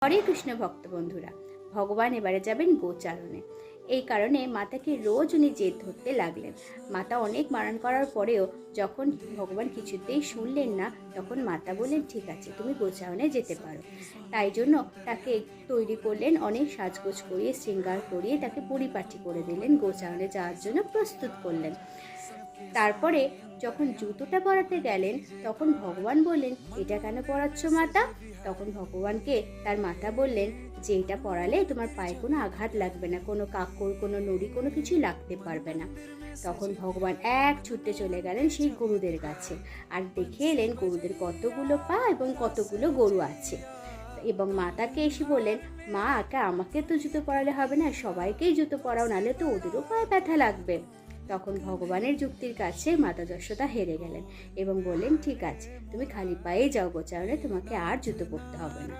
হরে কৃষ্ণ ভক্ত বন্ধুরা, ভগবান এবারে যাবেন গোচারণে। এই কারণে মাতাকে রোজ উনি জেদ ধরতে লাগলেন। মাতা অনেক বারণ করার পরেও যখন ভগবান কিছুতেই শুনলেন না, তখন মাতা বললেন, ঠিক আছে, তুমি গোচারণে যেতে পারো। তাই জন্য তাকে তৈরি করলেন, অনেক সাজগোজ করিয়ে শৃঙ্গার করিয়ে তাকে পরিপাটি করে দিলেন, গোচারণে যাওয়ার জন্য প্রস্তুত করলেন। তারপরে যখন জুতোটা পরাতে গেলেন, তখন ভগবান বললেন, এটা কেন পরাচ্ছ মাতা? তখন ভগবানকে তার মাতা বললেন যে এটা পরালে তোমার পায়ে কোনো আঘাত লাগবে না, কোনো কাকড়, কোনো নুড়ি, কোনো কিছুই লাগতে পারবে না। তখন ভগবান এক ছুটে চলে গেলেন সেই গরুদের কাছে, আর দেখে এলেন গরুদের কতগুলো পা এবং কতগুলো গরু আছে। এবং মাতাকে এসে বললেন, মা, আমাকে তো জুতো পরালে হবে না, সবাইকেই জুতো পরাও, নাহলে তো ওদেরও পায়ে ব্যথা লাগবে। তখন ভগবানের যুক্তির কাছে মাতা যশোদা হেরে গেলেন এবং বললেন, ঠিক আছে, তুমি খালি পায়ে যাও গোচারণে, তোমাকে আর জুতো পরতে হবে না।